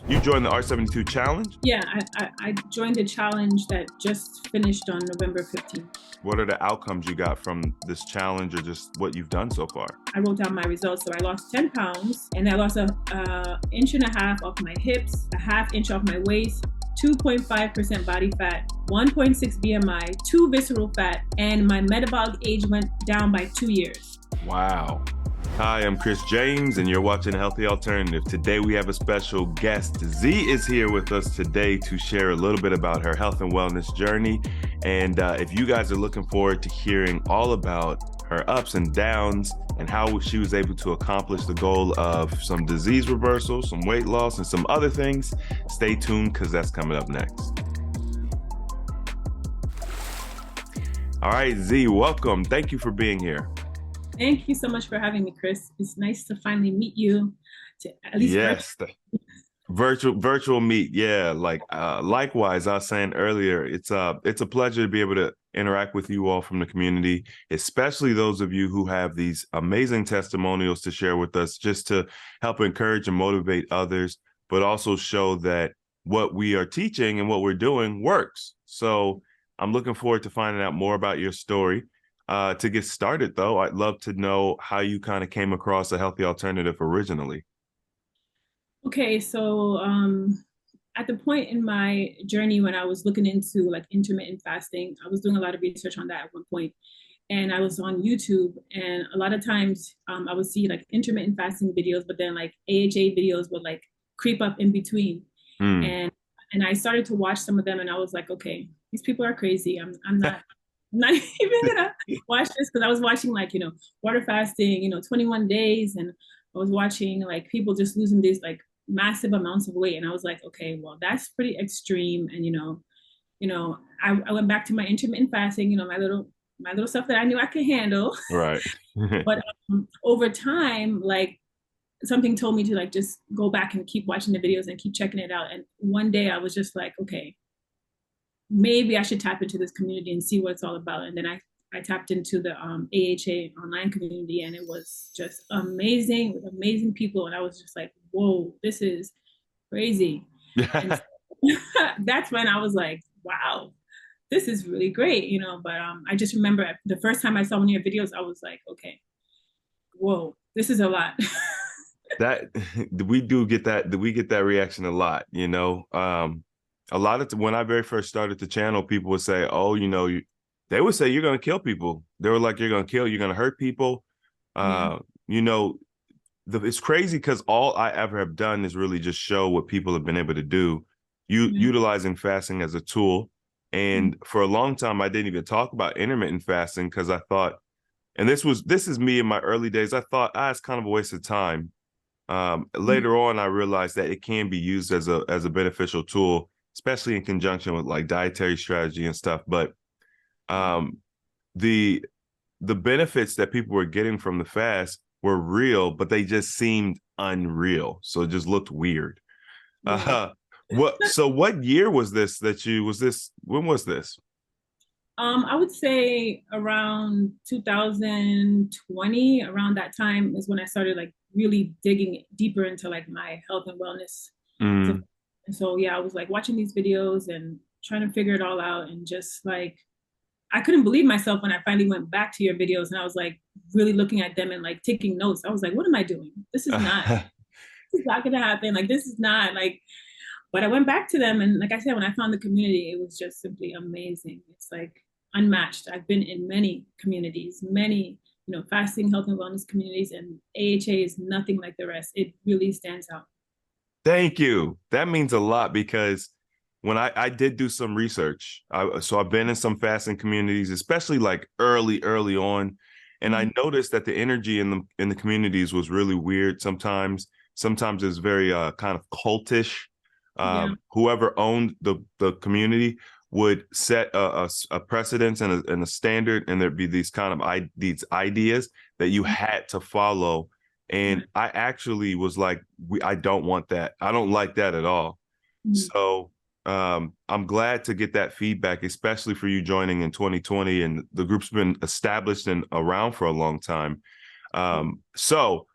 You joined the R72 challenge? Yeah, I joined a challenge that just finished on November 15th. What are the outcomes you got from this challenge or just what you've done so far? I wrote down my results. So I lost 10 pounds and I lost a inch and a half off my hips, a half inch off my waist, 2.5% body fat, 1.6 BMI, 2 visceral fat, and my metabolic age went down by 2 years. Wow. Hi, I'm Chris James, and you're watching Healthy Alternative. Today we have a special guest. Z is here with us today to share a little bit about her health and wellness journey. And if you guys are looking forward to hearing all about her ups and downs and how she was able to accomplish the goal of some disease reversal, some weight loss, and some other things, stay tuned because that's coming up next. All right, Z, welcome. Thank you for being here. Thank you so much for having me, Chris. It's nice to finally meet you. At least yes, virtual meet. Yeah, likewise. I was saying earlier, it's a pleasure to be able to interact with you all from the community, especially those of you who have these amazing testimonials to share with us, just to help encourage and motivate others, but also show that what we are teaching and what we're doing works. So I'm looking forward to finding out more about your story. To get started, though, I'd love to know how you kind of came across a healthy alternative originally. Okay, so at the point in my journey when I was looking into like intermittent fasting, I was doing a lot of research on that at one point, and I was on YouTube, and a lot of times I would see like intermittent fasting videos, but then like AHA videos would like creep up in between, and I started to watch some of them, and I was like, okay, these people are crazy. I'm not even gonna watch this, because I was watching like, water fasting, 21 days, and I was watching like people just losing these like massive amounts of weight, and I was like, okay, well, that's pretty extreme. And I went back to my intermittent fasting, my little stuff that I knew I could handle. Right. But over time, like something told me to like just go back and keep watching the videos and keep checking it out. And one day I was just like, okay, maybe I should tap into this community and see what it's all about. And then I tapped into the AHA online community, and it was just amazing with amazing people. And I was just like, whoa, this is crazy. And so, that's when I was like, wow, this is really great, But I just remember the first time I saw one of your videos, I was like, okay, whoa, this is a lot. That we do get that. We get that reaction a lot, a lot of when I very first started the channel, people would say, oh, they would say, you're going to kill people. They were like, you're going to hurt people. It's crazy because all I ever have done is really just show what people have been able to do, utilizing fasting as a tool. And for a long time, I didn't even talk about intermittent fasting because I thought, and this is me in my early days, I thought, it's kind of a waste of time. Later on, I realized that it can be used as a beneficial tool, especially in conjunction with like dietary strategy and stuff. But the benefits that people were getting from the fast were real, but they just seemed unreal. So it just looked weird. What year was this when was this? I would say around 2020, around that time is when I started like really digging deeper into like my health and wellness. And so, yeah, I was like watching these videos and trying to figure it all out. And just like, I couldn't believe myself when I finally went back to your videos, and I was like really looking at them and like taking notes. I was like, what am I doing? This is not going to happen. Like, this is not like, but I went back to them. And like I said, when I found the community, it was just simply amazing. It's like unmatched. I've been in many communities, many, fasting, health and wellness communities, and AHA is nothing like the rest. It really stands out. Thank you. That means a lot because when I did do some research, so I've been in some fasting communities, especially like early on, and I noticed that the energy in the communities was really weird. Sometimes it's very kind of cultish. Whoever owned the community would set a precedence and a standard, and there'd be these kind of these ideas that you had to follow. And I actually was like, I don't want that. I don't like that at all. So I'm glad to get that feedback, especially for you joining in 2020. And the group's been established and around for a long time. So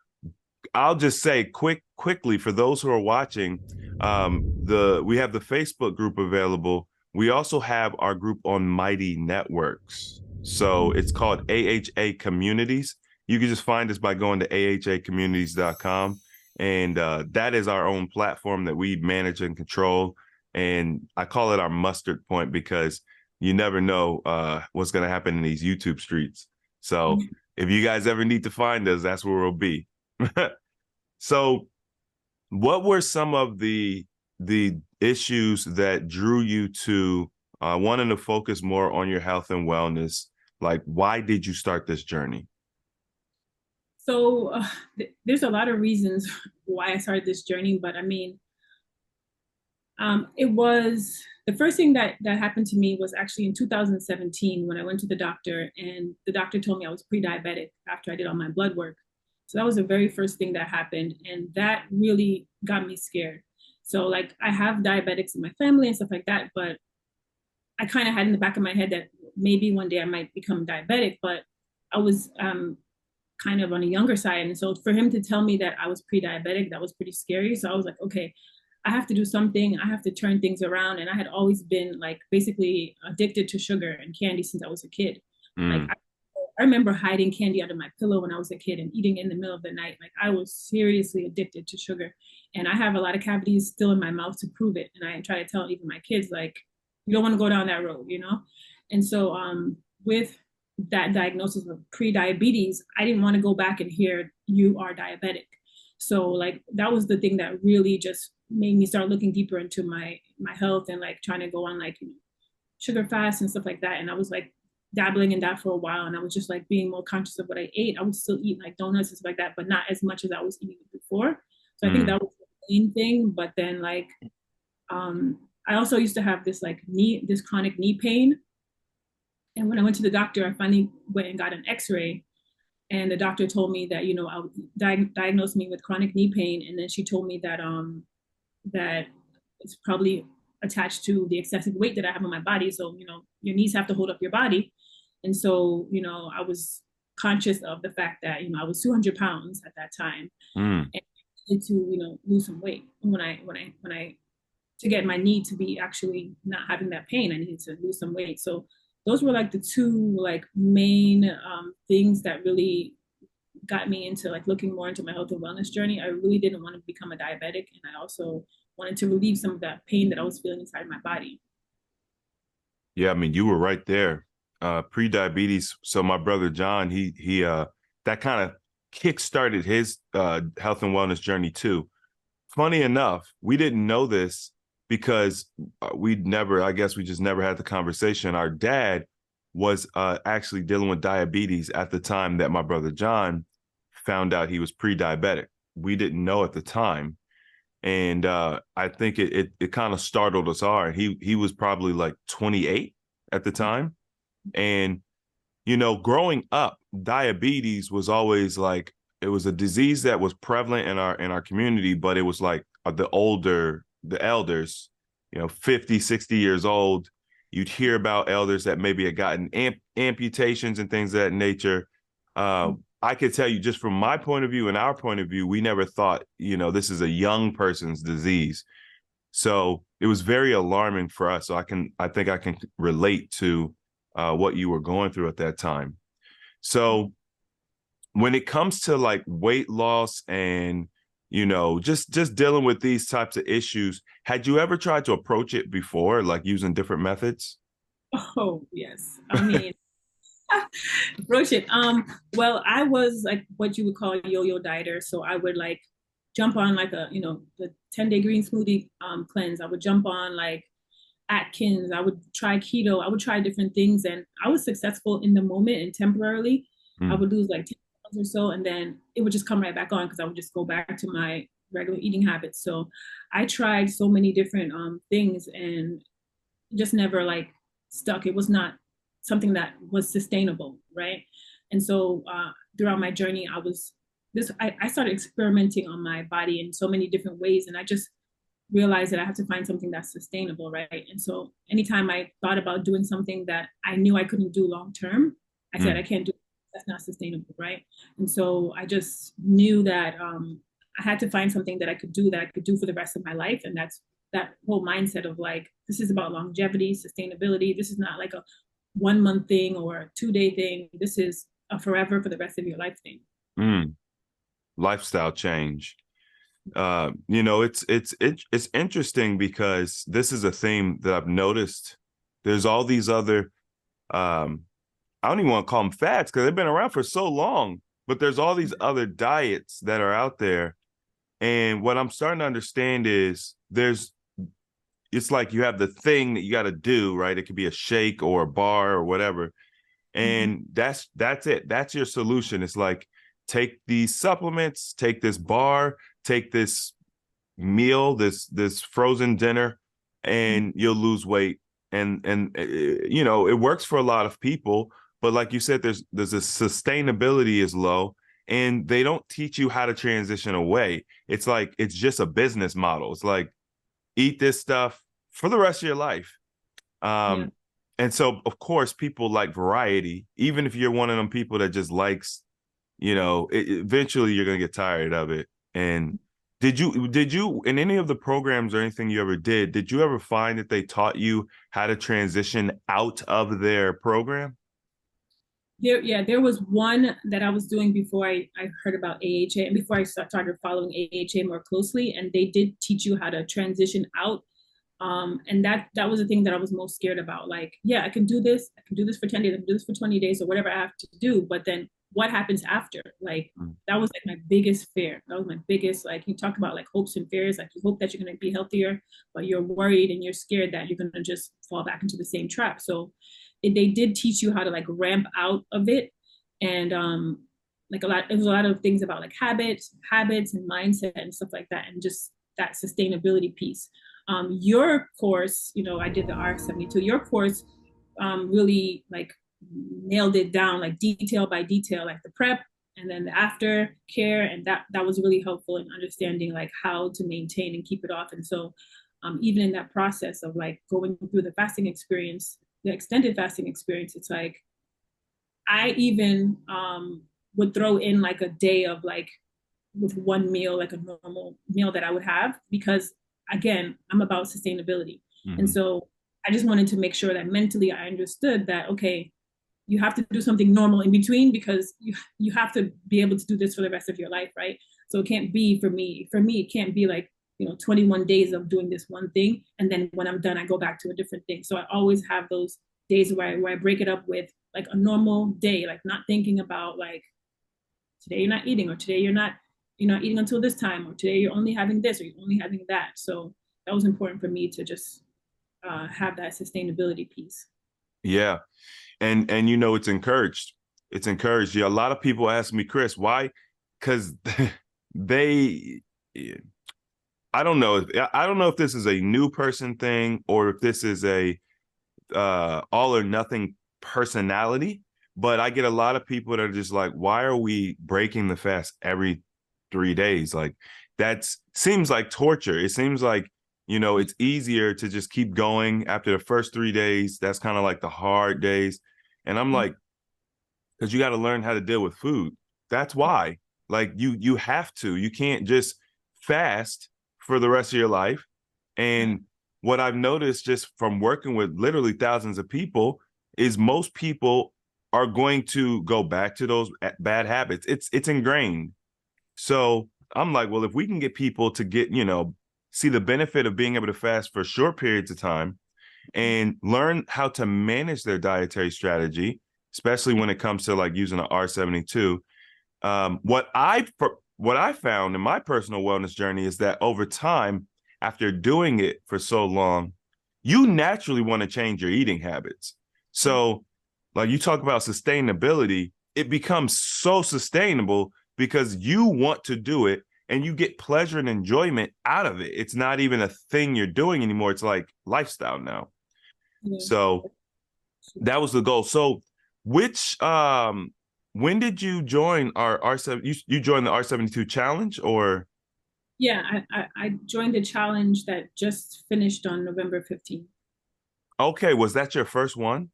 I'll just say quick quickly for those who are watching, we have the Facebook group available. We also have our group on Mighty Networks. So it's called AHA Communities. You can just find us by going to ahacommunities.com. And that is our own platform that we manage and control. And I call it our mustard point because you never know what's going to happen in these YouTube streets. So if you guys ever need to find us, that's where we'll be. So what were some of the issues that drew you to wanting to focus more on your health and wellness? Like, why did you start this journey? So there's a lot of reasons why I started this journey, but I mean, it was the first thing that happened to me was actually in 2017 when I went to the doctor, and the doctor told me I was pre-diabetic after I did all my blood work. So that was the very first thing that happened, and that really got me scared. So like I have diabetics in my family and stuff like that, but I kind of had in the back of my head that maybe one day I might become diabetic, but I was kind of on a younger side. And so for him to tell me that I was pre-diabetic, that was pretty scary. So I was like, okay, I have to do something. I have to turn things around. And I had always been like basically addicted to sugar and candy since I was a kid. Like I remember hiding candy under my pillow when I was a kid and eating in the middle of the night. Like I was seriously addicted to sugar. And I have a lot of cavities still in my mouth to prove it. And I try to tell even my kids, like, you don't want to go down that road, you know? And so with that diagnosis of pre-diabetes, I didn't want to go back and hear you are diabetic. So like that was the thing that really just made me start looking deeper into my health and like trying to go on like sugar fast and stuff like that. And I was like dabbling in that for a while, and I was just like being more conscious of what I ate. I would still eat like donuts and stuff like that, but not as much as I was eating before. So I think that was the main thing. But then like I also used to have this like this chronic knee pain. And when I went to the doctor, I finally went and got an x-ray. And the doctor told me that, you know, diagnosed me with chronic knee pain. And then she told me that that it's probably attached to the excessive weight that I have on my body. So, you know, your knees have to hold up your body. And so, you know, I was conscious of the fact that, you know, I was 200 pounds at that time. And I needed to, you know, lose some weight. When I to get my knee to be actually not having that pain, I needed to lose some weight. So those were like the two like main things that really got me into like looking more into my health and wellness journey. I really didn't want to become a diabetic, and I also wanted to relieve some of that pain that I was feeling inside my body. Yeah, I mean, you were right there. Pre-diabetes. So my brother John, he that kind of kick-started his health and wellness journey too. Funny enough, we didn't know this because I guess we just never had the conversation. Our dad was actually dealing with diabetes at the time that my brother John found out he was pre-diabetic. We didn't know at the time. And I think it kind of startled us all. And he was probably like 28 at the time. And, you know, growing up, diabetes was always like, it was a disease that was prevalent in our community, but it was like the elders, you know, 50, 60 years old. You'd hear about elders that maybe had gotten amputations and things of that nature. I could tell you just from my point of view and our point of view, we never thought, you know, this is a young person's disease. So it was very alarming for us. So I think I can relate to what you were going through at that time. So when it comes to like weight loss and, you know, just dealing with these types of issues, had you ever tried to approach it before, like using different methods? Oh, yes. I mean, approach it. Well, I was like what you would call a yo-yo dieter. So I would like jump on like the 10-day green smoothie cleanse. I would jump on like Atkins. I would try keto. I would try different things, and I was successful in the moment and temporarily. I would lose like 10 pounds or so, and then it would just come right back on because I would just go back to my regular eating habits. So I tried so many different things and just never like stuck. It was not something that was sustainable, right? And so throughout my journey, I started experimenting on my body in so many different ways, and I just realized that I have to find something that's sustainable, right? And so anytime I thought about doing something that I knew I couldn't do long term, I said I can't do it. That's not sustainable, right? And so I just knew that I had to find something that I could do for the rest of my life. And that's that whole mindset of like, this is about longevity, sustainability. This is not like a 1 month thing or a 2 day thing. This is a forever for the rest of your life thing. Mm, lifestyle change. You know, it's interesting because this is a theme that I've noticed. There's all these other I don't even want to call them fads because they've been around for so long, but there's all these other diets that are out there. And what I'm starting to understand is it's like you have the thing that you got to do, right? It could be a shake or a bar or whatever. Mm-hmm. And that's it. That's your solution. It's like take these supplements, take this bar, take this meal, this frozen dinner, and you'll lose weight. And you know, it works for a lot of people, but like you said, there's a sustainability is low, and they don't teach you how to transition away. It's like it's just a business model. It's like eat this stuff for the rest of your life. Yeah. And so of course people like variety, even if you're one of them people that just likes, you know, eventually you're gonna get tired of it. And did you in any of the programs or anything you ever did you ever find that they taught you how to transition out of their program? There was one that I was doing before I heard about AHA and before I started following AHA more closely. And they did teach you how to transition out. And that was the thing that I was most scared about. Like, yeah, I can do this. I can do this for 10 days. I can do this for 20 days or whatever I have to do. But then what happens after? Like, that was like my biggest fear. That was my biggest, like, you talk about like hopes and fears. Like, you hope that you're going to be healthier, but you're worried and you're scared that you're going to just fall back into the same trap. So they did teach you how to like ramp out of it. And like it was a lot of things about like habits and mindset and stuff like that. And just that sustainability piece. Your course, you know, I did the R72. Your course really like nailed it down, like detail by detail, like the prep and then the after care, and that was really helpful in understanding like how to maintain and keep it off. And so, even in that process of like going through the fasting experience, the extended fasting experience, it's like I even would throw in like a day of like with one meal, like a normal meal that I would have, because again, I'm about sustainability. And Mm-hmm. so I just wanted to make sure that mentally I understood that, okay, you have to do something normal in between because you have to be able to do this for the rest of your life, right? So it can't be for me, it can't be like, you know, 21 days of doing this one thing. And then when I'm done, I go back to a different thing. So I always have those days where I break it up with like a normal day, like not thinking about like today you're not eating or today you're not eating until this time or today you're only having this or you're only having that. So that was important for me to just have that sustainability piece. Yeah. And you know it's encouraged. It's encouraged. Yeah, a lot of people ask me, Chris, why? Because they I don't know if this is a new person thing or if this is a all or nothing personality, but I get a lot of people that are just like, why are we breaking the fast every 3 days? Like that seems like torture. It seems like, you know, it's easier to just keep going after the first 3 days. That's kind of like the hard days. And I'm like, because you got to learn how to deal with food. That's why. Like you have to. You can't just fast for the rest of your life. And what I've noticed just from working with literally thousands of people is most people are going to go back to those bad habits. It's ingrained. So I'm like, well, if we can get people to get, you know, see the benefit of being able to fast for short periods of time and learn how to manage their dietary strategy, especially when it comes to like using an R72. What I found in my personal wellness journey is that over time, after doing it for so long, you naturally want to change your eating habits. So, like you talk about sustainability, it becomes so sustainable because you want to do it and you get pleasure and enjoyment out of it. It's not even a thing you're doing anymore. It's like lifestyle now. Yeah. So that was the goal. So which when did you join our R7? You joined the R72 challenge or Yeah, I joined the challenge that just finished on November 15th. okay, was that your first one?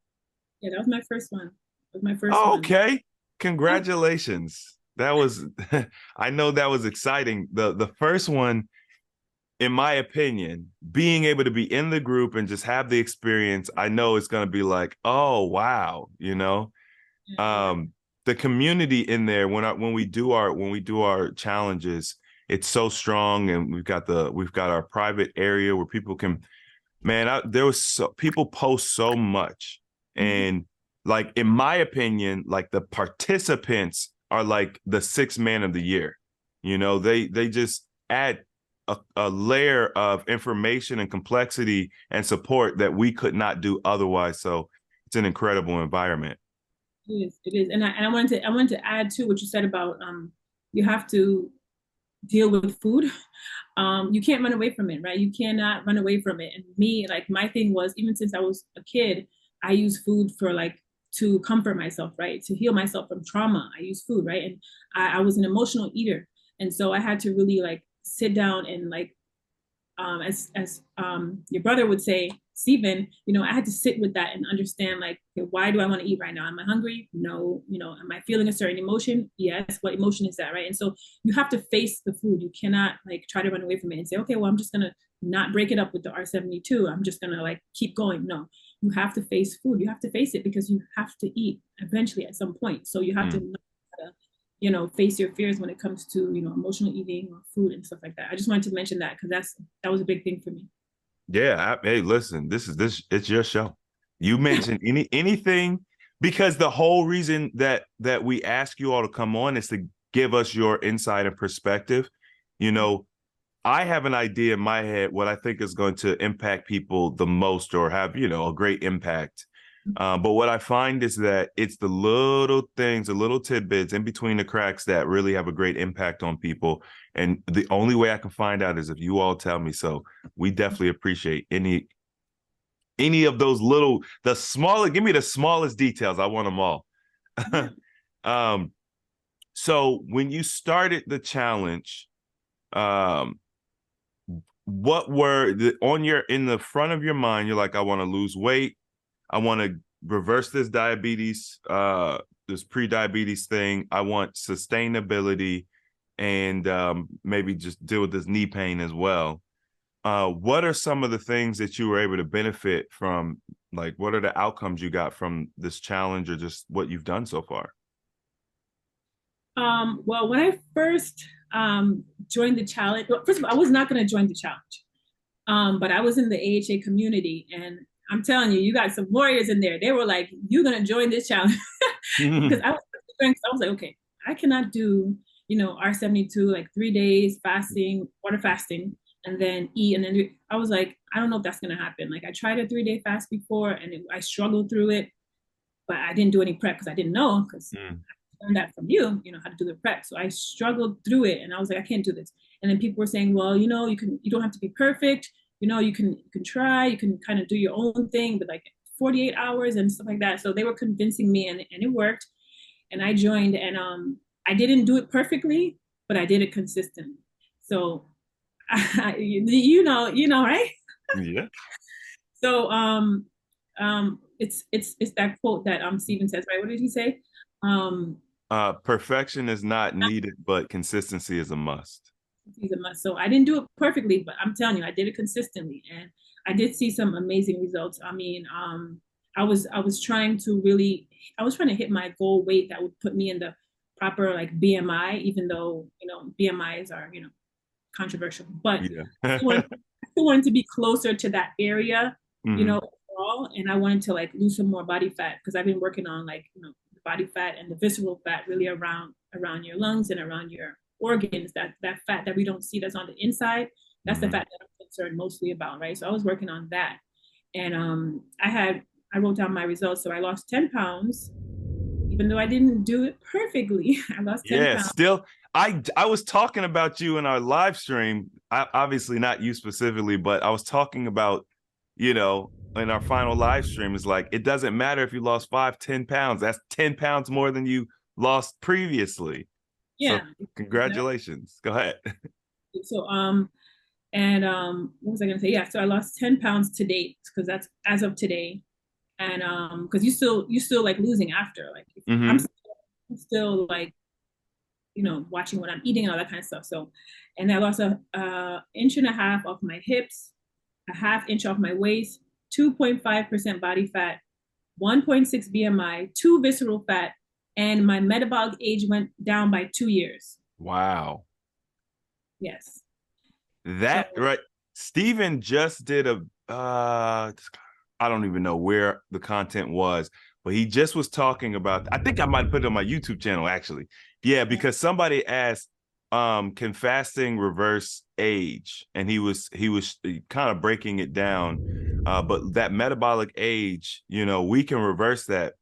Yeah, that was my first one. That was my first Oh, one. okay. Yeah. Congratulations. that was I know that was exciting. The first one, in my opinion, being able to be in the group and just have the experience, I know it's going to be like, oh wow, you know. Yeah. The community in there when we do our challenges, it's so strong, and we've got our private area where people can, man, there was people post so much, Mhm. and like in my opinion, like the participants are like the sixth man of the year. You know, they just add a layer of information and complexity and support that we could not do otherwise. So it's an incredible environment. It is. And I wanted to add to what you said about you have to deal with food. You can't run away from it, right? You cannot run away from it. And me, like my thing was, even since I was a kid, I use food for like to comfort myself, right? To heal myself from trauma. I use food, right? And I was an emotional eater. And so I had to really like sit down and like as your brother would say, Stephen, I had to sit with that and understand like, okay, why do I want to eat right now? Am I hungry? No. Am I feeling a certain emotion? Yes. What emotion is that, right? And so you have to face the food. You cannot like try to run away from it and say, okay, well, I'm just gonna not break it up with the R72. I'm just gonna like keep going. No, you have to face food. You have to face it because you have to eat eventually at some point. So you have to Mm. know how to face your fears when it comes to emotional eating or food and stuff like that. I just wanted to mention that because that was a big thing for me. Yeah. Hey, listen, this it's your show. You mentioned anything, because the whole reason that we ask you all to come on is to give us your insight and perspective. You know, I have an idea in my head what I think is going to impact people the most, or have, a great impact. But what I find is that it's the little things, the little tidbits in between the cracks that really have a great impact on people. And the only way I can find out is if you all tell me. So we definitely appreciate any of those the smallest, give me the smallest details. I want them all. Yeah. um, so when you started the challenge, um, what were in the front of your mind? You're like, I want to lose weight. I want to reverse this diabetes, this pre-diabetes thing. I want sustainability, and maybe just deal with this knee pain as well. What are some of the things that you were able to benefit from? Like, what are the outcomes you got from this challenge, or just what you've done so far? Well, when I first joined the challenge, well, first of all, I was not going to join the challenge, but I was in the AHA community, and I'm telling you, you got some warriors in there. They were like, "You're going to join this challenge," because I was like, okay, I cannot do R72 like 3 days fasting, water fasting, and then eat, and then I was like, I don't know if that's going to happen. Like I tried a 3 day fast before, and I struggled through it, but I didn't do any prep because I didn't know because learned that from you, how to do the prep. So I struggled through it and I was like, I can't do this. And then people were saying, well, you don't have to be perfect. You can try, you can kind of do your own thing, but like 48 hours and stuff like that. So they were convincing me and it worked. And I joined and I didn't do it perfectly, but I did it consistently. So right? Yeah. So it's that quote that Stephen says, right? What did he say? Um Perfection is not needed, but consistency is a must. he's a must. So I didn't do it perfectly, but I'm telling you, I did it consistently, and I did see some amazing results. I mean, I was trying to hit my goal weight that would put me in the proper like BMI, even though BMIs are controversial, but Yeah. I still wanted to be closer to that area, Hmm. overall, and I wanted to like lose some more body fat because I've been working on like the body fat and the visceral fat really around your lungs and around your organs, that fat that we don't see that's on the inside. That's the Hmm. fat that I'm concerned mostly about, right? So I was working on that, and I wrote down my results. So I lost 10 pounds, even though I didn't do it perfectly. I lost 10 Yeah, pounds. still, I was talking about you in our live stream. Obviously not you specifically, but I was talking about, in our final live stream, is like, it doesn't matter if you lost 5, 10 pounds. That's 10 pounds more than you lost previously. So Yeah, exactly. congratulations. Go ahead. So and what was I gonna say? Yeah, so I lost 10 pounds to date because that's as of today. And because you still like losing after, like I'm Hmm. still, I'm still like watching what I'm eating and all that kind of stuff. So, and I lost a inch and a half off my hips, a half inch off my waist, 2.5% body fat, 1.6 BMI, 2 visceral fat, and my metabolic age went down by 2 years. Wow. Yes. So That right. Steven just did a I don't even know where the content was, but he just was talking about, I think I might put it on my YouTube channel actually. Yeah, because somebody asked, can fasting reverse age? And he was kind of breaking it down. But that metabolic age, we can reverse that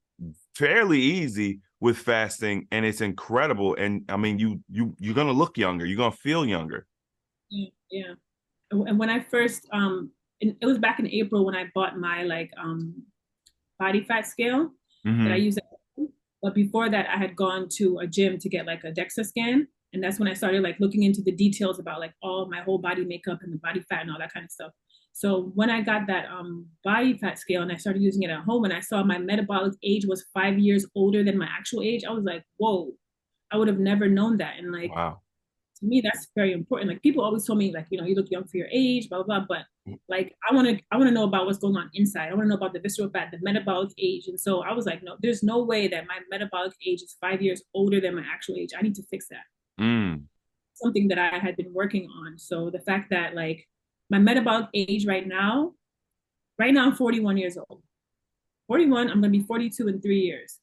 fairly easy with fasting, and it's incredible. And I mean, you're gonna look younger, you're gonna feel younger. yeah, yeah. And when I first it was back in April when I bought my like body fat scale that I Mm-hmm. used. But before that, I had gone to a gym to get like a DEXA scan. And that's when I started like looking into the details about like all my whole body makeup and the body fat and all that kind of stuff. So when I got that body fat scale and I started using it at home and I saw my metabolic age was 5 years older than my actual age, I was like, whoa, I would have never known that. And like Wow. to me, that's very important. Like people always told me, like, you look young for your age, blah, blah, blah. But like I wanna know about what's going on inside. I want to know about the visceral fat, the metabolic age. And so I was like, no, there's no way that my metabolic age is 5 years older than my actual age. I need to fix that. Mm. Something that I had been working on. So the fact that like my metabolic age right now I'm 41 years old. 41, I'm gonna be 42 in 3 years.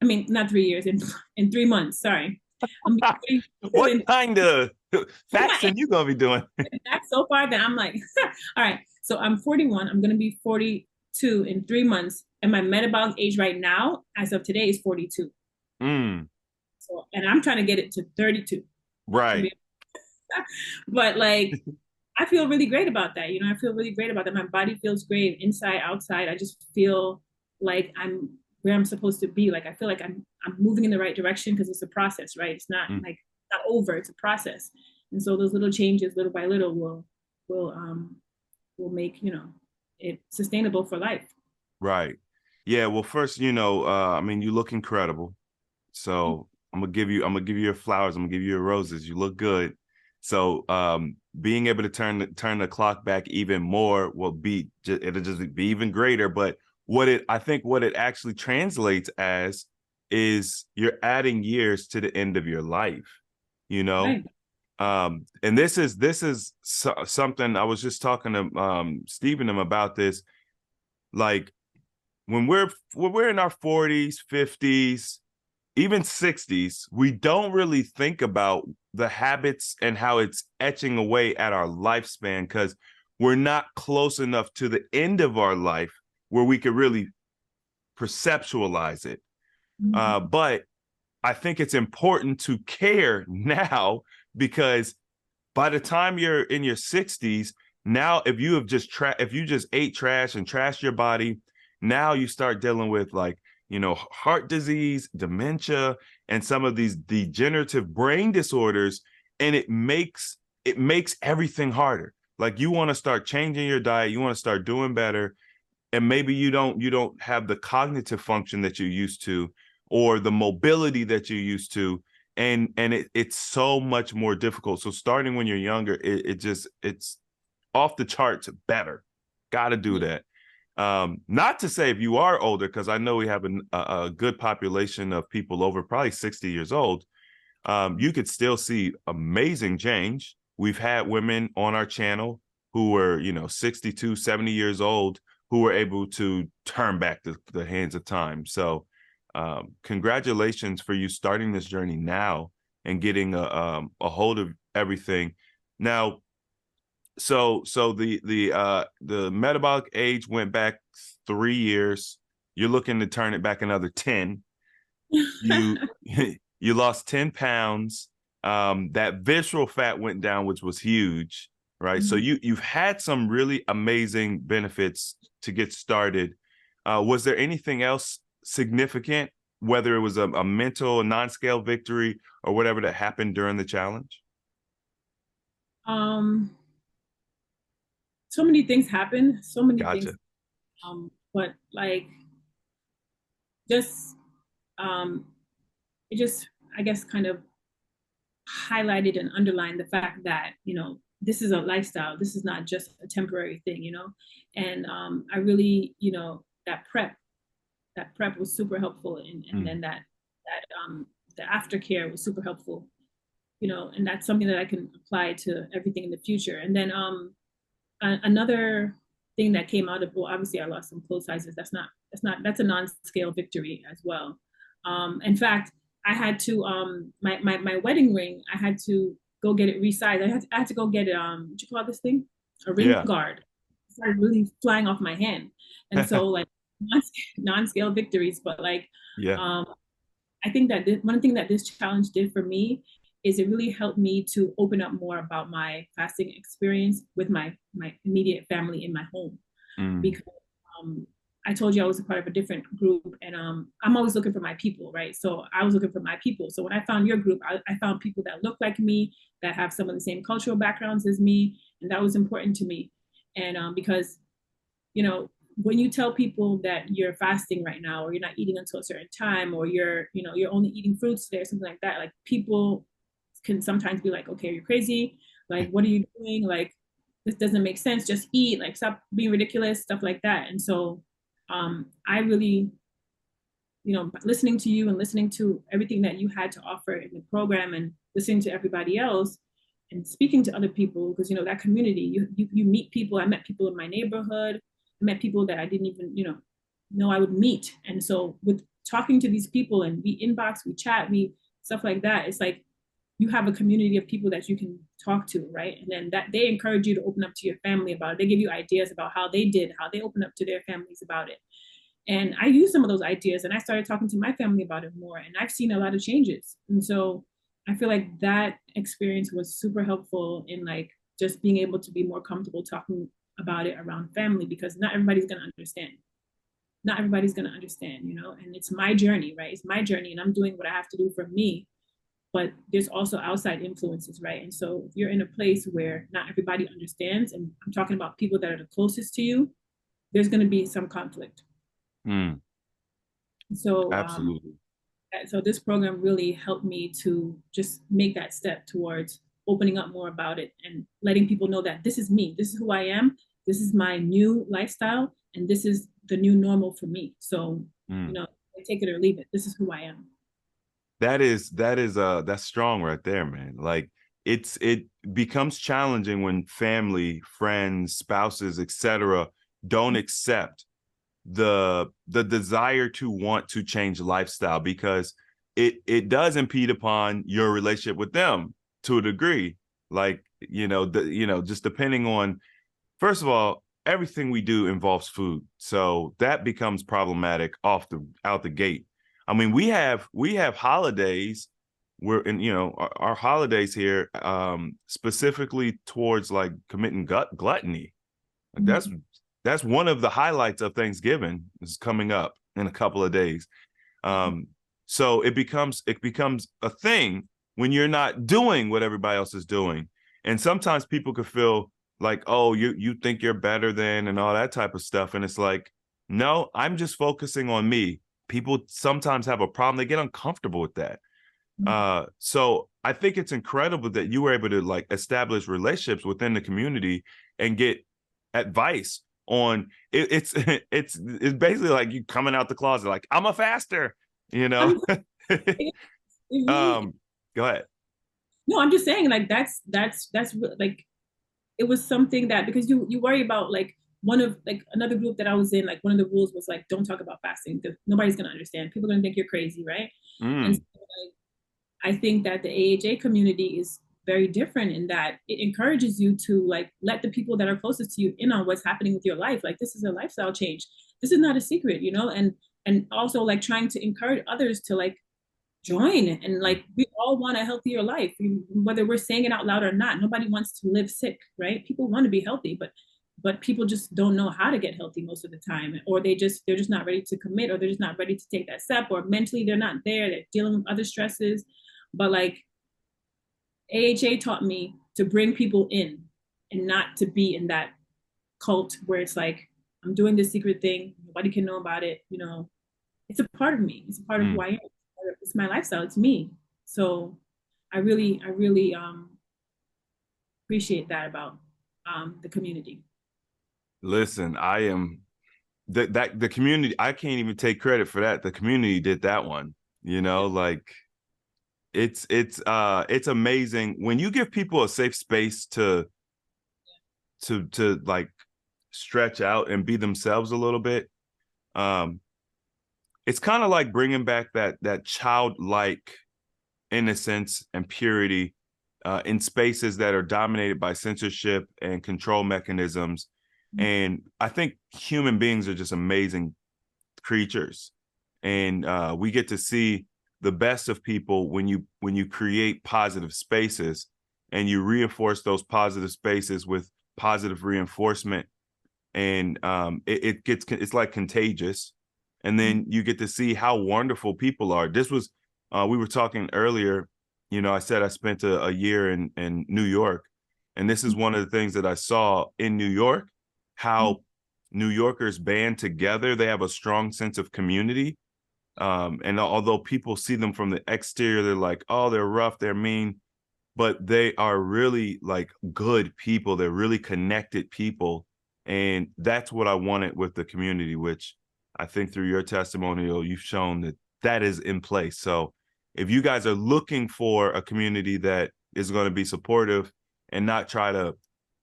I mean, not 3 years, in 3 months. Sorry. I'm gonna be 42 What in kind of fasting you gonna be doing? that so far that I'm like, all right. So I'm 41. I'm gonna be 42 in 3 months, and my metabolic age right now, as of today, is 42. Mm. So, and I'm trying to get it to 32. To Right. be, but like, I feel really great about that. I feel really great about that. My body feels great inside, outside. I just feel like I'm where I'm supposed to be. Like I feel like I'm moving in the right direction because it's a process, right? It's not Mm. like not over. It's a process, and so those little changes, little by little, will make it sustainable for life. Right. Yeah. Well, first, I mean, you look incredible. So I'm gonna give you your flowers. I'm gonna give you your roses. You look good. So being able to turn the clock back even more will it'll just be even greater. But what it actually translates as is you're adding years to the end of your life, you know. Right. And this is something I was just talking to Stephen about this. Like when we're in our 40s, 50s, even 60s, we don't really think about the habits and how it's etching away at our lifespan because we're not close enough to the end of our life where we could really perceptualize it. Mm-hmm. But I think it's important to care now because by the time you're in your 60s, now if you just ate trash and trashed your body, now you start dealing with like, heart disease, dementia, and some of these degenerative brain disorders, and it makes everything harder. Like you want to start changing your diet, you want to start doing better, and maybe you don't have the cognitive function that you used to or the mobility that you used to, and it's so much more difficult. So starting when you're younger, it's off the charts better. Got to do Yeah. that. Not to say if you are older, because I know we have a good population of people over probably 60 years old. You could still see amazing change. We've had women on our channel who were 62, 70 years old who were able to turn back the hands of time. So congratulations for you starting this journey now and getting a hold of everything. Now, so the metabolic age went back 3 years. You're looking to turn it back another 10. You you lost 10 pounds. That visceral fat went down, which was huge, right? So you've had some really amazing benefits to get started. Was there anything else significant, whether it was a mental, non-scale victory, or whatever that happened during the challenge? um so many things happen, so many things. Gotcha. But like just um it just, I guess, kind of highlighted and underlined the fact that, this is a lifestyle. This is not just a temporary thing, and I really, that prep was super helpful, and Mm. then the aftercare was super helpful, and that's something that I can apply to everything in the future. And then another thing that came out of, well, obviously I lost some clothes sizes. That's a non-scale victory as well. In fact, I had to my wedding ring, I had to go get it resized. I had to go get it, what you call this thing, a ring Yeah. guard. It started really flying off my hand, and so like non-scale victories. But like, Yeah. um, I think that one thing that this challenge did for me is it really helped me to open up more about my fasting experience with my immediate family in my home, Mm. because um, I told you I was a part of a different group, and I'm always looking for my people, right? So I was looking for my people. So when I found your group, I found people that look like me, that have some of the same cultural backgrounds as me, and that was important to me. And because when you tell people that you're fasting right now, or you're not eating until a certain time, or you're only eating fruits today or something like that, like people can sometimes be like, okay, you're crazy, like what are you doing, like this doesn't make sense, just eat, like stop being ridiculous, stuff like that. And so I really, listening to you and listening to everything that you had to offer in the program, and listening to everybody else and speaking to other people, because that community, you meet people. I met people in my neighborhood. I met people that I didn't even know I would meet. And so with talking to these people, and we inbox, we chat, we stuff like that, it's like you have a community of people that you can talk to, right? And then that they encourage you to open up to your family about it. They give you ideas about how they open up to their families about it. And I used some of those ideas, and I started talking to my family about it more, and I've seen a lot of changes. And so I feel like that experience was super helpful in like just being able to be more comfortable talking about it around family, because not everybody's going to understand. Not everybody's going to understand, and it's my journey, right? It's my journey, and I'm doing what I have to do for me. But there's also outside influences, right? And so if you're in a place where not everybody understands, and I'm talking about people that are the closest to you, there's going to be some conflict. Mm. So Absolutely. so this program really helped me to just make that step towards opening up more about it, and letting people know that this is me, this is who I am, this is my new lifestyle, and this is the new normal for me. So Mm. take it or leave it, this is who I am. That's strong right there, man. Like it becomes challenging when family, friends, spouses, etc. don't accept the desire to want to change lifestyle, because it does impede upon your relationship with them to a degree. Like, just depending on, first of all, everything we do involves food. So that becomes problematic out the gate. I mean, we have holidays where, and our holidays here, specifically towards like committing gluttony. Like that's one of the highlights of Thanksgiving is coming up in a couple of days. Um, so it becomes a thing when you're not doing what everybody else is doing. And sometimes people could feel like, oh, you think you're better than, and all that type of stuff. And it's like, no, I'm just focusing on me. People sometimes have a problem. They get uncomfortable with that. So I think it's incredible that you were able to like establish relationships within the community and get advice on it. It's basically like you coming out the closet, like, I'm a faster, you know. I'm, it, it really um, Go ahead. No, I'm just saying, like that's like it was something that, because you worry about like one of like another group that I was in, like one of the rules was like, don't talk about fasting because nobody's gonna understand. People are gonna think you're crazy, right? And so, Mm, like, I think that the AHA community is very different in that it encourages you to like let the people that are closest to you in on what's happening with your life. Like this is a lifestyle change. This is not a secret, and also like trying to encourage others to like join, and like we all want a healthier life, whether we're saying it out loud or not. Nobody wants to live sick, right? People want to be healthy, but people just don't know how to get healthy most of the time, or they're just not ready to commit, or they're just not ready to take that step, or mentally they're not there, they're dealing with other stresses. But like AHA taught me to bring people in, and not to be in that cult where it's like, I'm doing this secret thing, nobody can know about it. It's a part of me, it's a part of who mm. I am, it's my lifestyle, it's me. So I really appreciate that about the community. Listen, I am that the community, I can't even take credit for that. The community did that one, like it's amazing when you give people a safe space to like stretch out and be themselves a little bit. Um, it's kind of like bringing back that childlike innocence and purity in spaces that are dominated by censorship and control mechanisms. And I think human beings are just amazing creatures, and we get to see the best of people when you create positive spaces and you reinforce those positive spaces with positive reinforcement, and it's like contagious, and then you get to see how wonderful people are. This was we were talking earlier, I said I spent a year in New York, and this is one of the things that I saw in New York, how New Yorkers band together. They have a strong sense of community. And although people see them from the exterior, they're like, oh, they're rough, they're mean, but they are really like good people. They're really connected people. And that's what I wanted with the community, which I think through your testimonial, you've shown that that is in place. So if you guys are looking for a community that is going to be supportive and not try to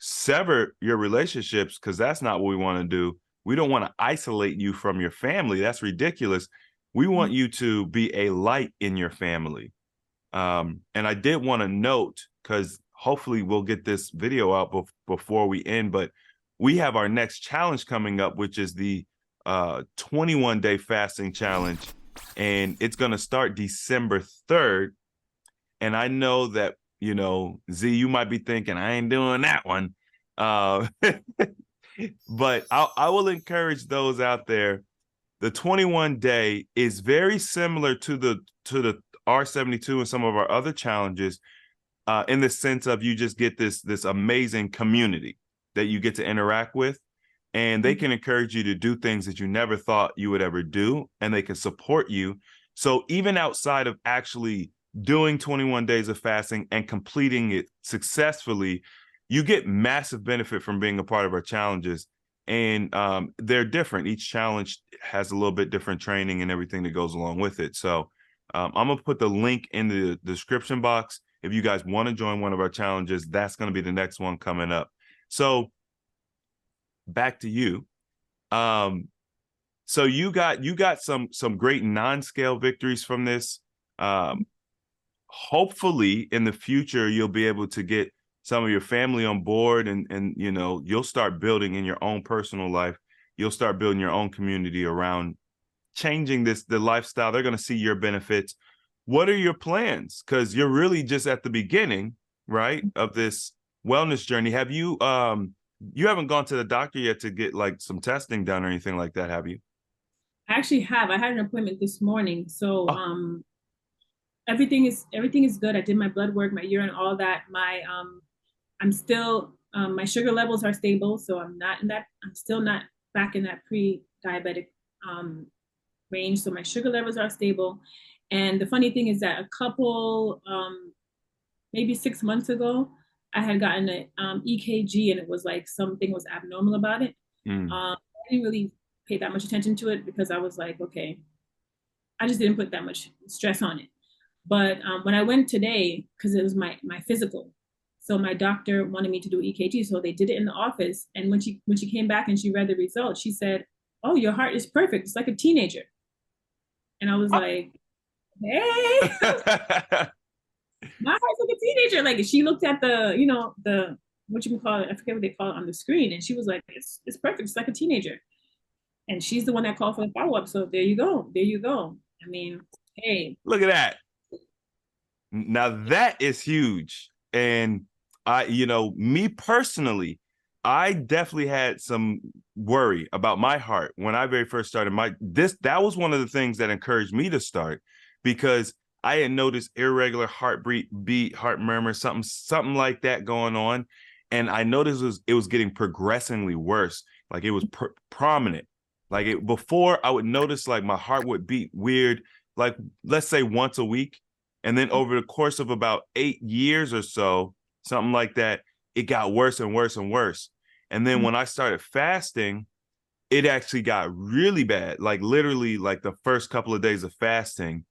sever your relationships, because that's not what we want to do. We don't want to isolate you from your family. That's ridiculous. We want you to be a light in your family. And I did want to note, because hopefully we'll get this video out before we end, but we have our next challenge coming up, which is the 21-day fasting challenge. And it's going to start December 3rd. And I know that, Z, you might be thinking, I ain't doing that one. But I will encourage those out there. The 21-day is very similar to the R72 and some of our other challenges, in the sense of you just get this amazing community that you get to interact with, and they can encourage you to do things that you never thought you would ever do, and they can support you. So even outside of actually doing 21 days of fasting and completing it successfully, you get massive benefit from being a part of our challenges. And they're different. Each challenge has a little bit different training and everything that goes along with it. So I'm going to put the link in the description box. If you guys want to join one of our challenges, that's going to be the next one coming up. So back to you. So you got some great non-scale victories from this. Hopefully in the future, you'll be able to get some of your family on board, and you'll start building in your own personal life. You'll start building your own community around changing the lifestyle. They're going to see your benefits. What are your plans? Because you're really just at the beginning, right, of this wellness journey. Have you you haven't gone to the doctor yet to get like some testing done or anything like that, have you? I actually have. I had an appointment this morning, so Oh, everything is good. I did my blood work, my urine, all that. I'm still my sugar levels are stable, so I'm still not back in that pre-diabetic range. So my sugar levels are stable. And the funny thing is that a couple maybe 6 months ago, I had gotten an EKG, and it was like something was abnormal about it. mm. I didn't really pay that much attention to it because I was like, okay, I just didn't put that much stress on it. But when I went today, because it was my physical, so my doctor wanted me to do EKG, so they did it in the office. And when she came back and she read the results, she said, "Oh, your heart is perfect. It's like a teenager." And I was like, "Hey, my heart's like a teenager." Like she looked at the what you can call it, I forget what they call it on the screen, and she was like, "It's perfect. It's like a teenager." And she's the one that called for the follow up. So there you go. There you go. I mean, hey, Look at that. Now that is huge. And me personally, I definitely had some worry about my heart when I very first started. That was one of the things that encouraged me to start, because I had noticed irregular heart murmur, something like that going on. And I noticed it was getting progressively worse. Like it was prominent. Before I would notice like my heart would beat weird, like let's say once a week. And then over the course of about 8 years or so, something like that, it got worse and worse and worse. And then when I started fasting, it actually got really bad, like literally like the first couple of days of fasting.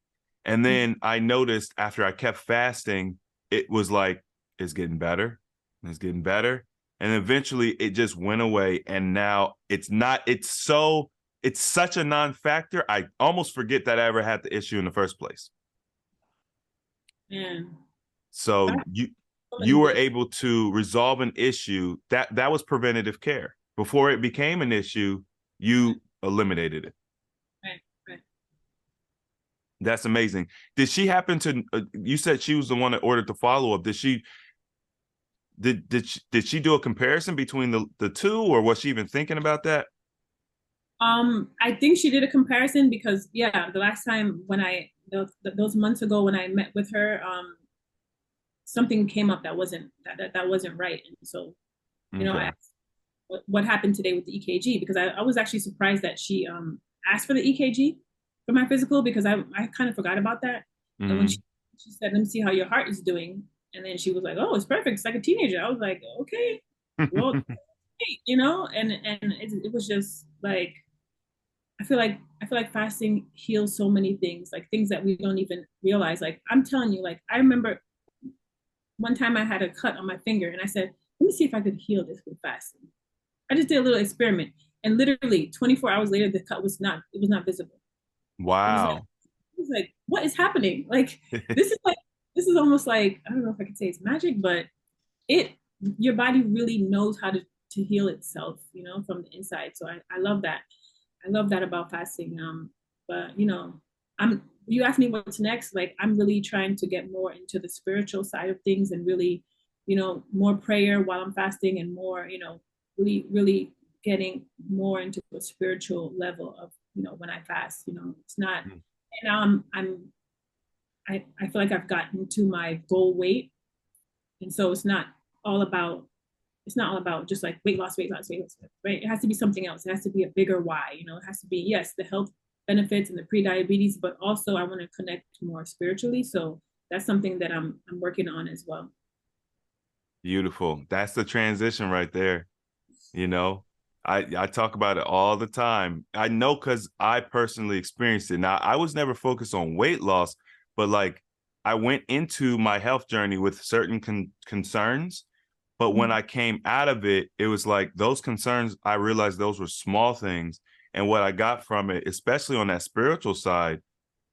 And then I noticed after I kept fasting, it was like, it's getting better. It's getting better. And eventually it just went away. And now it's not, it's such a non-factor. I almost forget that I ever had the issue in the first place. Man, So that's so you many were things. able to resolve an issue that was preventative care. Before it became an issue, you eliminated it. Right, right. That's amazing. Did she happen to? You said she was the one that ordered the follow up. Did she do a comparison between the two, or was she even thinking about that? I think she did a comparison because yeah, the last time when those months ago when I met with her, something came up that wasn't right, and so I Okay. asked what happened today with the EKG because I was actually surprised that she asked for the EKG for my physical because I kind of forgot about that, and when Mm-hmm. she said, "Let me see how your heart is doing," and then she was like, "Oh, it's perfect. It's like a teenager." I was like, "Okay, well, great," and it was just like I feel like fasting heals so many things, like things that we don't even realize. Like I'm telling you, like I remember one time I had a cut on my finger and I said, let me see if I could heal this with fasting. I just did a little experiment and literally 24 hours later the cut was not visible. It was like Wow. what is happening? Like this is like this is almost like I don't know if I could say it's magic, but it your body really knows how to heal itself, from the inside. So I love that. I love that about fasting. But you asked me what's next. Like I'm really trying to get more into the spiritual side of things and really, more prayer while I'm fasting and more, really, really getting more into a spiritual level of, when I fast. It's not, and I feel like I've gotten to my goal weight, and so all about it's not all about just like weight loss, weight loss, weight loss, right? It has to be something else. It has to be a bigger why. It has to be, yes, the health benefits and the pre-diabetes, but also I want to connect more spiritually. So that's something that I'm working on as well. Beautiful. That's the transition right there. You know, I talk about it all the time. I know because I personally experienced it. Now, I was never focused on weight loss, but like I went into my health journey with certain concerns. But when I came out of it, it was like those concerns, I realized those were small things. And what I got from it, especially on that spiritual side,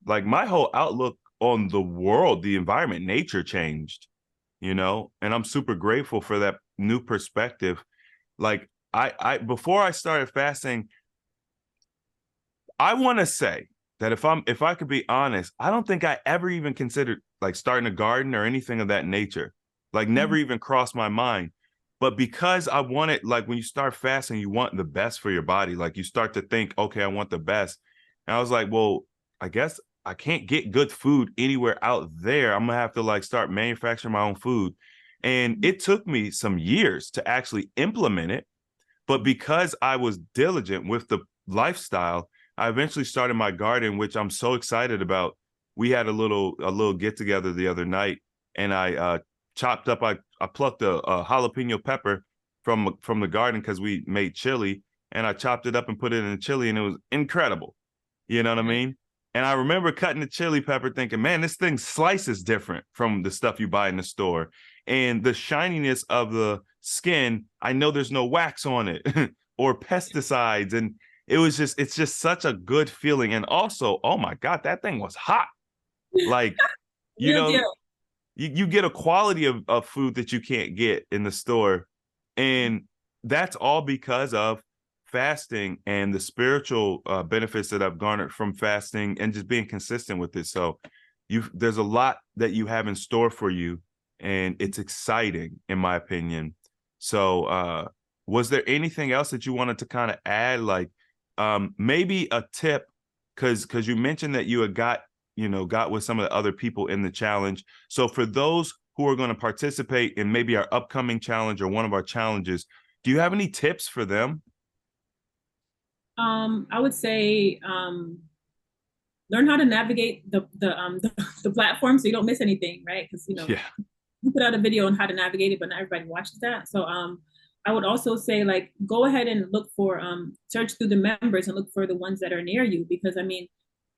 like my whole outlook on the world, the environment, nature changed, and I'm super grateful for that new perspective. Like I before I started fasting, I want to say that if I could be honest, I don't think I ever even considered like starting a garden or anything of that nature. Like never even crossed my mind. But because I wanted, like when you start fasting, you want the best for your body. Like you start to think, okay, I want the best. And I was like, well, I guess I can't get good food anywhere out there. I'm gonna have to like start manufacturing my own food. And it took me some years to actually implement it. But because I was diligent with the lifestyle, I eventually started my garden, which I'm so excited about. We had a little get together the other night, and I chopped up. I plucked a jalapeno pepper from the garden because we made chili, and I chopped it up and put it in the chili, and it was incredible. You know what I mean? And I remember cutting the chili pepper, thinking, man, this thing slices different from the stuff you buy in the store, and the shininess of the skin, I know there's no wax on it or pesticides. And it's just such a good feeling. And also, oh my God, that thing was hot. Like, you Real know, deal. you get a quality of food that you can't get in the store. And that's all because of fasting and the spiritual benefits that I've garnered from fasting and just being consistent with it. So there's a lot that you have in store for you, and it's exciting in my opinion. So was there anything else that you wanted to kind of add, like maybe a tip, because you mentioned that you had got with some of the other people in the challenge. So for those who are going to participate in maybe our upcoming challenge or one of our challenges, do you have any tips for them? I would say learn how to navigate the platform so you don't miss anything, right? Because Yeah. you put out a video on how to navigate it, but not everybody watches that. So I would also say like go ahead and look for search through the members and look for the ones that are near you, because I mean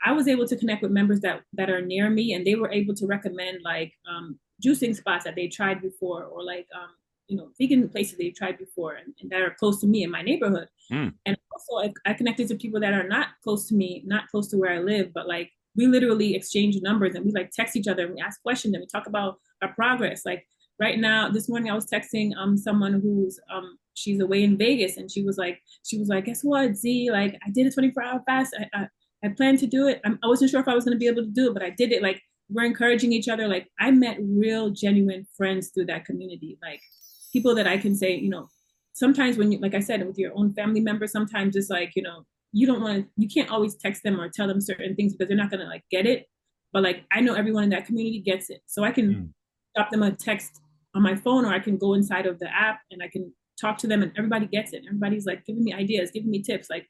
I was able to connect with members that are near me, and they were able to recommend like juicing spots that they tried before, or like vegan places they've tried before, and that are close to me in my neighborhood. Mm. And also I connected to people that are not close to me, not close to where I live, but like we literally exchange numbers and we like text each other and we ask questions and we talk about our progress. Like right now, this morning I was texting someone who's she's away in Vegas, and she was like, guess what, Z? Like I did a 24-hour fast. I planned to do it. I wasn't sure if I was going to be able to do it, but I did it. Like we're encouraging each other. Like I met real, genuine friends through that community. Like people that I can say, sometimes when you, like I said, with your own family members, sometimes it's like, you don't want to, you can't always text them or tell them certain things because they're not going to like get it. But like, I know everyone in that community gets it. So I can drop them a text on my phone, or I can go inside of the app and I can talk to them and everybody gets it. Everybody's like giving me ideas, giving me tips. Like,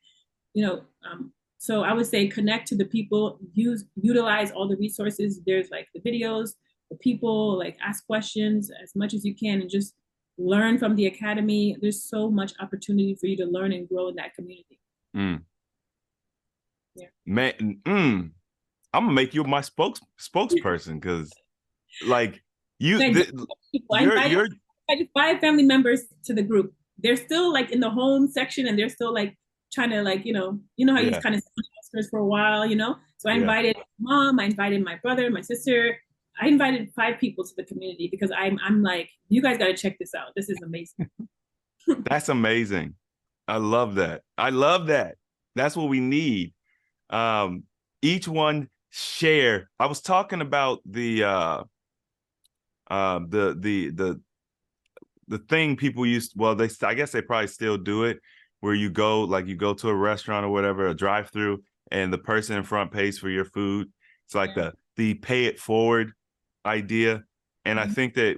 you know, so I would say connect to the people, utilize all the resources. There's like the videos, the people, like ask questions as much as you can and just learn from the academy. There's so much opportunity for you to learn and grow in that community. Mm. Yeah. Man, I'm gonna make you my spokesperson because like you I invited you're 5 family members to the group. They're still like in the home section and they're still like trying to like, how you yeah, kind of for a while. So I yeah. invited mom, I invited my brother, my sister. I invited 5 people to the community because I'm like, you guys got to check this out. This is amazing. That's amazing. I love that. I love that. That's what we need. Um, each one share. I was talking about the thing people used. Well, I guess they probably still do it, where you go to a restaurant or whatever, a drive-through, and the person in front pays for your food. It's like the pay it forward idea. And I think that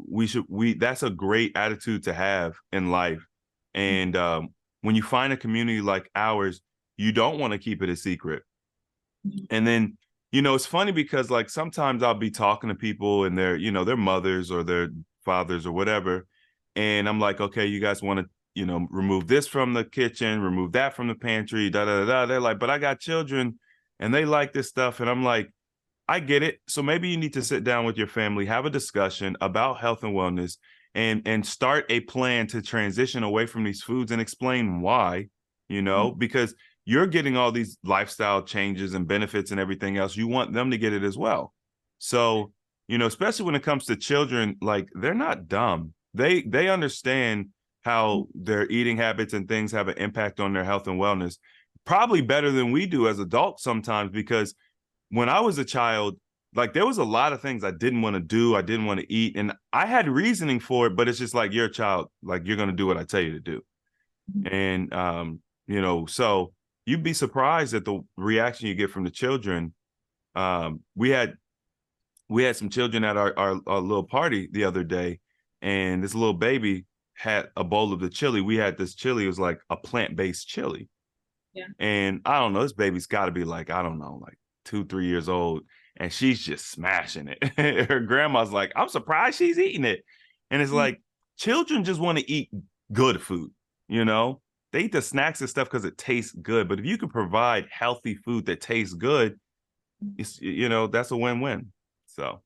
we that's a great attitude to have in life. And when you find a community like ours, you don't want to keep it a secret. And then it's funny because like sometimes I'll be talking to people and their mothers or their fathers or whatever, and I'm like, okay, you guys want to remove this from the kitchen, remove that from the pantry, da da da. They're like, but I got children and they like this stuff, and I'm like, I get it. So maybe you need to sit down with your family, have a discussion about health and wellness, and start a plan to transition away from these foods and explain why, because you're getting all these lifestyle changes and benefits and everything else. You want them to get it as well. So, especially when it comes to children, like they're not dumb. They understand how their eating habits and things have an impact on their health and wellness, probably better than we do as adults sometimes, because when I was a child, like there was a lot of things I didn't want to do, I didn't want to eat, and I had reasoning for it, but it's just like you're a child, like you're going to do what I tell you to do. And so you'd be surprised at the reaction you get from the children. We had some children at our little party the other day, and this little baby had a bowl of the chili. We had this chili, it was like a plant-based chili. Yeah. And I don't know, this baby's got to be like, I don't know, like 2-3 years old, and she's just smashing it. Her grandma's like, I'm surprised she's eating it. And it's like, children just want to eat good food. They eat the snacks and stuff because it tastes good. But if you can provide healthy food that tastes good, it's that's a win-win. So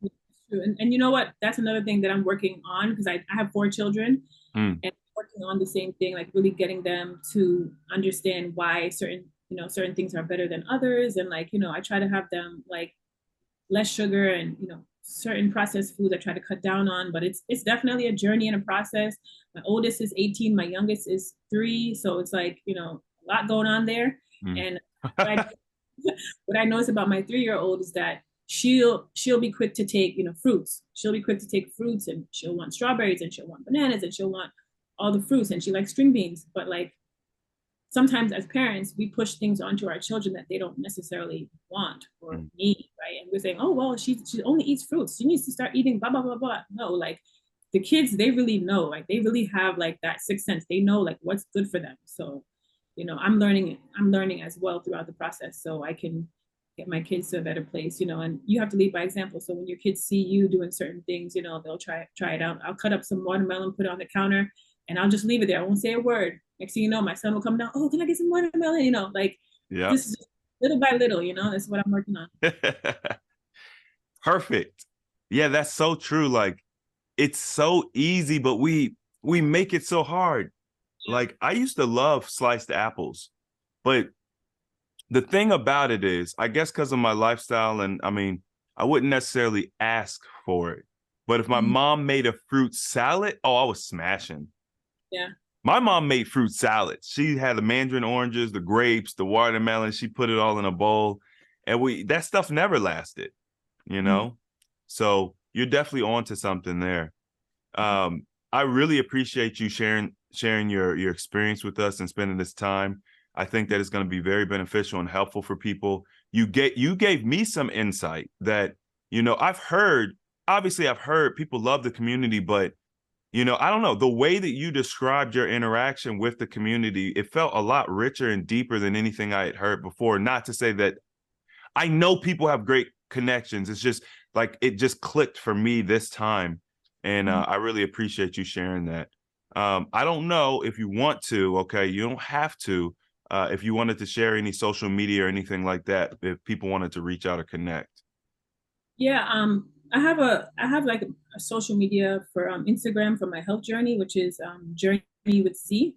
And you know what? That's another thing that I'm working on, because I have 4 children and working on the same thing, like really getting them to understand why certain things are better than others. And like, I try to have them like less sugar and, certain processed foods I try to cut down on, but it's definitely a journey and a process. My oldest is 18, my youngest is 3. So it's like, a lot going on there. And what I, what I notice about my 3-year-old is that she'll be quick to take fruits. She'll be quick to take fruits, and she'll want strawberries and she'll want bananas and she'll want all the fruits, and she likes string beans. But like sometimes as parents, we push things onto our children that they don't necessarily want or need, right? And we're saying, oh well, she only eats fruits, she needs to start eating blah blah blah blah. No, like the kids, they really know, like they really have like that sixth sense. They know like what's good for them. So I'm learning as well throughout the process, so I can get my kids to a better place, you know, and you have to lead by example. So when your kids see you doing certain things, you know, they'll try it out. I'll cut up some watermelon, put it on the counter, and I'll just leave it there. I won't say a word. Next thing you know, my son will come down, oh, can I get some watermelon? You know, like Yeah. this is just little by little, you know, that's what I'm working on. Perfect. Yeah, that's so true. Like it's so easy, but we make it so hard. Yeah. Like I used to love sliced apples, but the thing about it is, I guess because of my lifestyle, and I mean, I wouldn't necessarily ask for it. But if my Mhm. mom made a fruit salad, oh, I was smashing. Yeah. My mom made fruit salads. She had the mandarin oranges, the grapes, the watermelon. She put it all in a bowl. And that stuff never lasted, you Mhm. know? So you're definitely onto something there. I really appreciate you sharing your experience with us and spending this time. I think that it's going to be very beneficial and helpful for people. You gave me some insight that, you know, obviously I've heard people love the community, but you know, I don't know, the way that you described your interaction with the community, it felt a lot richer and deeper than anything I had heard before. Not to say that I know people have great connections. It's just like it just clicked for me this time. And Mhm. I really appreciate you sharing that. I don't know if you want to, okay, you don't have to, if you wanted to share any social media or anything like that, if people wanted to reach out or connect. Yeah, I have like a social media for Instagram for my health journey, which is journey with Z,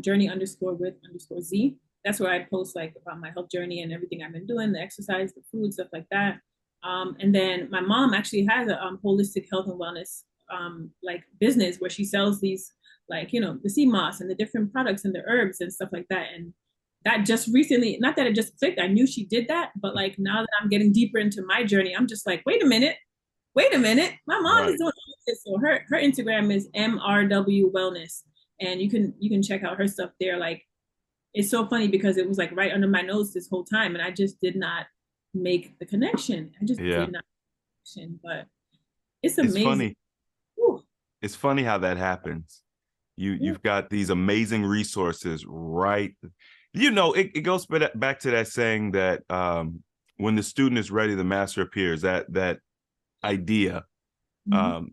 journey underscore with underscore Z. That's where I post like about my health journey and everything I've been doing, the exercise, the food, stuff like that. And then my mom actually has a holistic health and wellness like business where she sells these like, you know, the sea moss and the different products and the herbs and stuff like that. And that just recently, not that it just clicked, I knew she did that, but like now that I'm getting deeper into my journey, I'm just like, wait a minute, my mom is Right. doing this. So her Instagram is MRW Wellness, and you can check out her stuff there. Like it's so funny because it was like right under my nose this whole time, and I just did not make the connection. I just Yeah. did not connection, but it's It's amazing. funny. Whew. It's funny how that happens. Yeah. You've got these amazing resources, right? You know, it goes back to that saying that when the student is ready, the master appears. That idea, Mhm.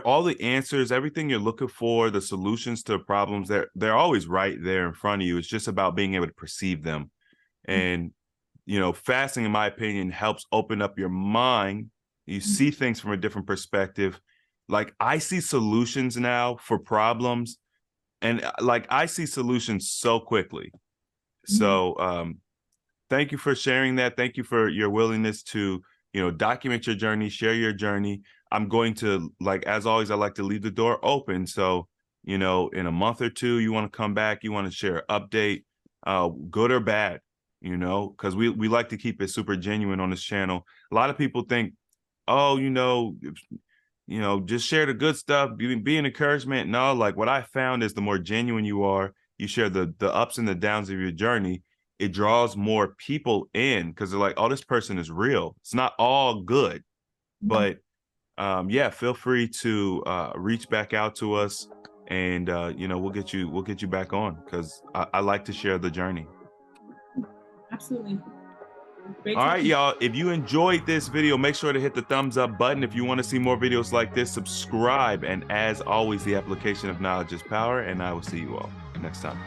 all the answers, everything you're looking for, the solutions to problems, they're always right there in front of you. It's just about being able to perceive them. And you know, fasting, in my opinion, helps open up your mind. You see things from a different perspective. Like I see solutions now for problems, and like I see solutions so quickly. Mhm. So thank you for sharing that. Thank you for your willingness to, you know, document your journey, share your journey. I'm going to, like, as always, I like to leave the door open. So, you know, in a month or two, you want to come back, you want to share an update, good or bad, you know, because we like to keep it super genuine on this channel. A lot of people think, oh, you know, just share the good stuff, be an encouragement. No, like what I found is the more genuine you are, you share the ups and the downs of your journey, it draws more people in because they're like, oh, this person is real. It's not all good, Mhm. but yeah, feel free to reach back out to us, and you know, we'll get you back on because I like to share the journey. Absolutely. Great All right, talking. y'all. If you enjoyed this video, make sure to hit the thumbs up button. If you want to see more videos like this, subscribe. And as always, the application of knowledge is power. And I will see you all next time.